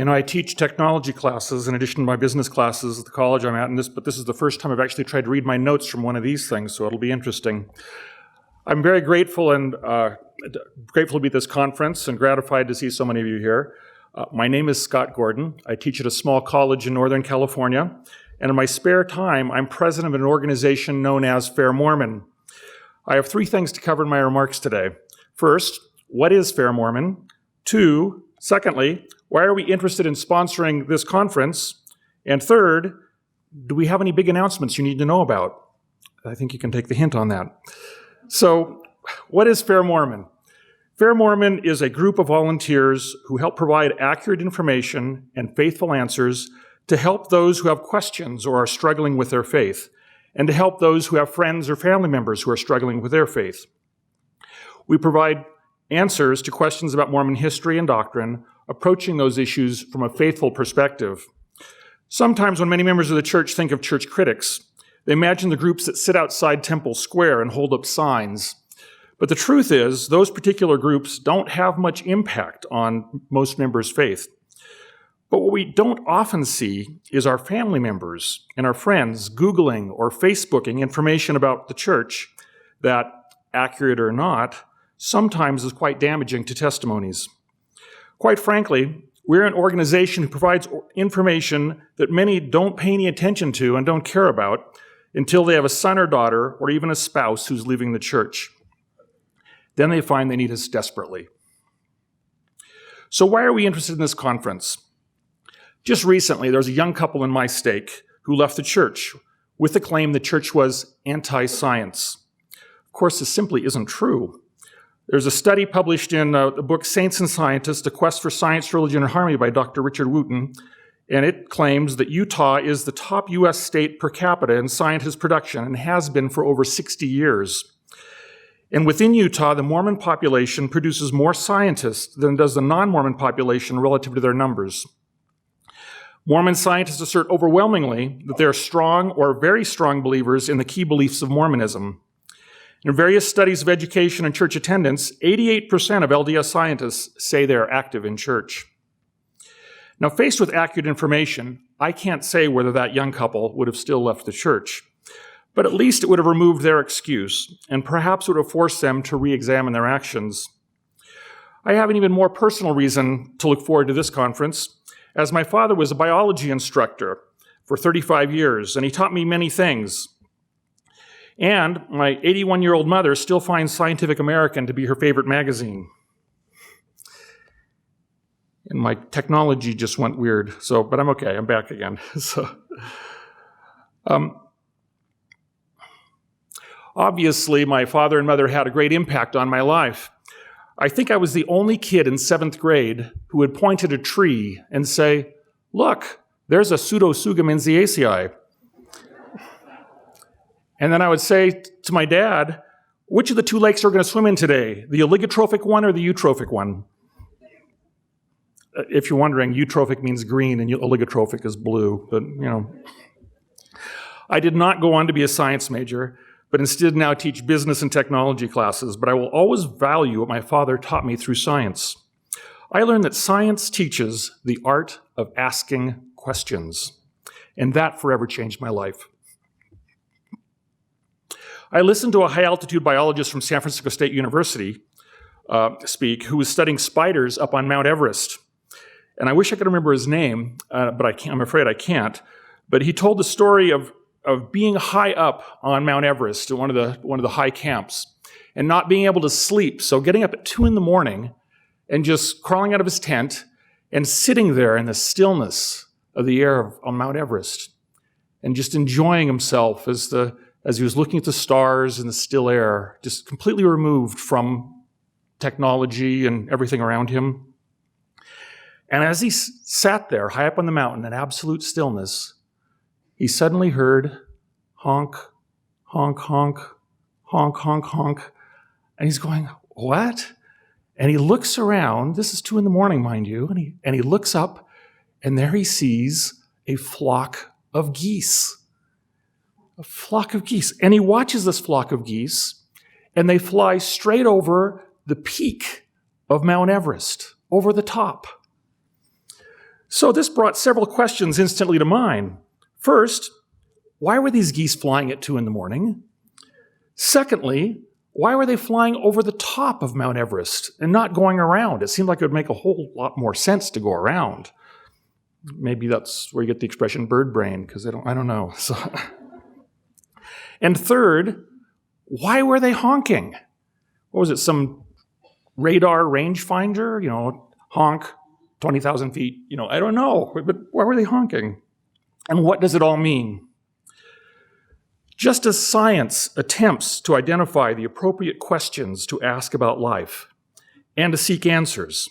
I teach technology classes in addition to my business classes at the college I'm at, but this is the first time I've actually tried to read my notes from one of these things, so it'll be interesting. I'm very grateful to be at this conference and gratified to see so many of you here. My name is Scott Gordon. I teach at a small college in Northern California, and in my spare time, I'm president of an organization known as Fair Mormon. I have 3 things to cover in my remarks today. First, what is Fair Mormon? Secondly, why are we interested in sponsoring this conference? And third, do we have any big announcements you need to know about? I think you can take the hint on that. So, what is Fair Mormon? Fair Mormon is a group of volunteers who help provide accurate information and faithful answers to help those who have questions or are struggling with their faith, and to help those who have friends or family members who are struggling with their faith. We provide answers to questions about Mormon history and doctrine, approaching those issues from a faithful perspective. Sometimes when many members of the church think of church critics, they imagine the groups that sit outside Temple Square and hold up signs. But the truth is, those particular groups don't have much impact on most members' faith. But what we don't often see is our family members and our friends Googling or Facebooking information about the church that, accurate or not, sometimes is quite damaging to testimonies. Quite frankly, we're an organization who provides information that many don't pay any attention to and don't care about until they have a son or daughter or even a spouse who's leaving the church. Then they find they need us desperately. So why are we interested in this conference? Just recently, there was a young couple in my stake who left the church with the claim the church was anti-science. Of course, this simply isn't true. There's a study published in the book Saints and Scientists, A Quest for Science, Religion, and Harmony by Dr. Richard Wooten, and it claims that Utah is the top U.S. state per capita in scientist production and has been for over 60 years. And within Utah, the Mormon population produces more scientists than does the non-Mormon population relative to their numbers. Mormon scientists assert overwhelmingly that they are strong or very strong believers in the key beliefs of Mormonism. In various studies of education and church attendance, 88% of LDS scientists say they are active in church. Now, faced with accurate information, I can't say whether that young couple would have still left the church, but at least it would have removed their excuse, and perhaps would have forced them to re-examine their actions. I have an even more personal reason to look forward to this conference, as my father was a biology instructor for 35 years, and he taught me many things. And my 81-year-old mother still finds Scientific American to be her favorite magazine. And my technology just went weird, but I'm okay, I'm back again. Obviously, my father and mother had a great impact on my life. I think I was the only kid in 7th grade who would point at a tree and say, "Look, there's a Pseudosugum enziacii." And then I would say to my dad, "Which of the 2 lakes are we going to swim in today, the oligotrophic one or the eutrophic one?" If you're wondering, eutrophic means green and oligotrophic is blue. But, I did not go on to be a science major, but instead now teach business and technology classes. But I will always value what my father taught me through science. I learned that science teaches the art of asking questions, and that forever changed my life. I listened to a high-altitude biologist from San Francisco State University speak, who was studying spiders up on Mount Everest. And I wish I could remember his name, but I'm afraid I can't. But he told the story of being high up on Mount Everest at one of the high camps and not being able to sleep. So getting up at 2 a.m. and just crawling out of his tent and sitting there in the stillness of the air on Mount Everest and just enjoying himself as he was looking at the stars in the still air, just completely removed from technology and everything around him. And as he sat there high up on the mountain in absolute stillness, he suddenly heard honk, honk, honk, honk, honk, honk. And he's going, "What?" And he looks around. This is 2 a.m, mind you. And he looks up, and there he sees a flock of geese. A flock of geese. And he watches this flock of geese, and they fly straight over the peak of Mount Everest, over the top. So this brought several questions instantly to mind. First, why were these geese flying at 2 in the morning? Secondly, why were they flying over the top of Mount Everest and not going around? It seemed like it would make a whole lot more sense to go around. Maybe that's where you get the expression bird brain, because I don't know. So. And third, why were they honking? What was it, some radar rangefinder? Honk, 20,000 feet. I don't know. But why were they honking? And what does it all mean? Just as science attempts to identify the appropriate questions to ask about life and to seek answers,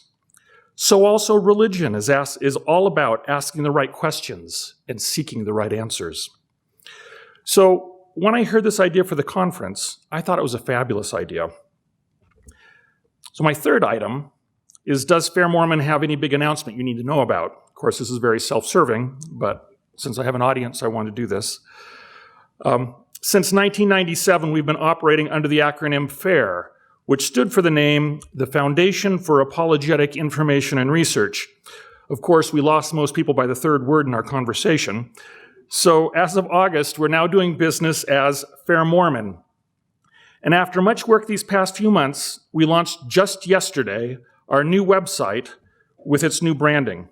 so also religion is all about asking the right questions and seeking the right answers. So when I heard this idea for the conference, I thought it was a fabulous idea. So my third item is, does Fair Mormon have any big announcement you need to know about? Of course, this is very self-serving, but since I have an audience, I want to do this. Since 1997, we've been operating under the acronym FAIR, which stood for the name, the Foundation for Apologetic Information and Research. Of course, we lost most people by the third word in our conversation. So as of August, we're now doing business as Fair Mormon. And after much work these past few months, we launched just yesterday our new website with its new branding.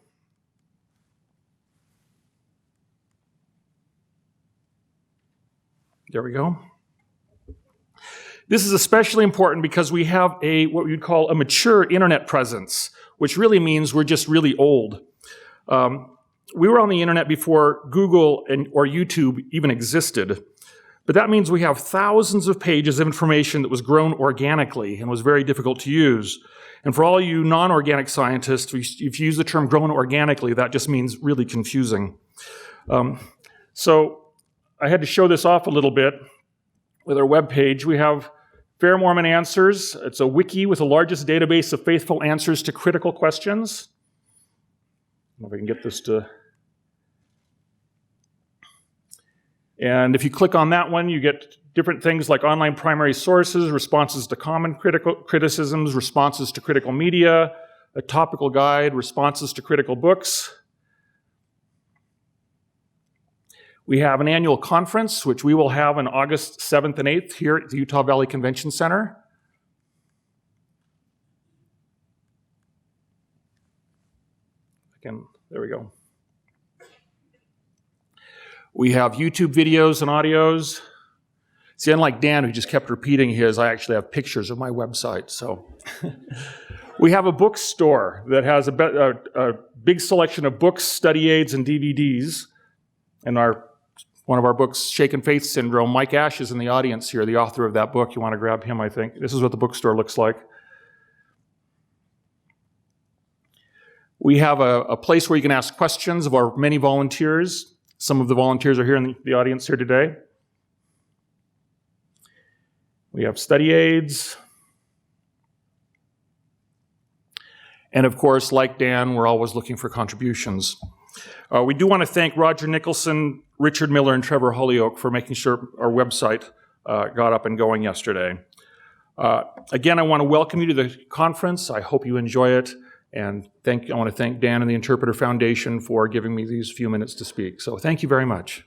There we go. This is especially important because we have what we would call a mature internet presence, which really means we're just really old. We were on the internet before Google or YouTube even existed, but that means we have thousands of pages of information that was grown organically and was very difficult to use. And for all you non-organic scientists, if you use the term grown organically, that just means really confusing. So I had to show this off a little bit with our webpage. We have Fair Mormon Answers. It's a wiki with the largest database of faithful answers to critical questions. I don't know if I can get this to... And if you click on that one, you get different things like online primary sources, responses to common criticisms, responses to critical media, a topical guide, responses to critical books. We have an annual conference, which we will have on August 7th and 8th here at the Utah Valley Convention Center. Again, there we go. We have YouTube videos and audios. See, unlike Dan, who just kept repeating his, I actually have pictures of my website. So we have a bookstore that has a big selection of books, study aids, and DVDs. And one of our books, Shaken Faith Syndrome, Mike Ash is in the audience here, the author of that book. You want to grab him, I think. This is what the bookstore looks like. We have a place where you can ask questions of our many volunteers. Some of the volunteers are here in the audience here today. We have study aids. And of course, like Dan, we're always looking for contributions. We do want to thank Roger Nicholson, Richard Miller, and Trevor Holyoke for making sure our website got up and going yesterday. Again, I want to welcome you to the conference. I hope you enjoy it. And I want to thank Dan and the Interpreter Foundation for giving me these few minutes to speak. So thank you very much.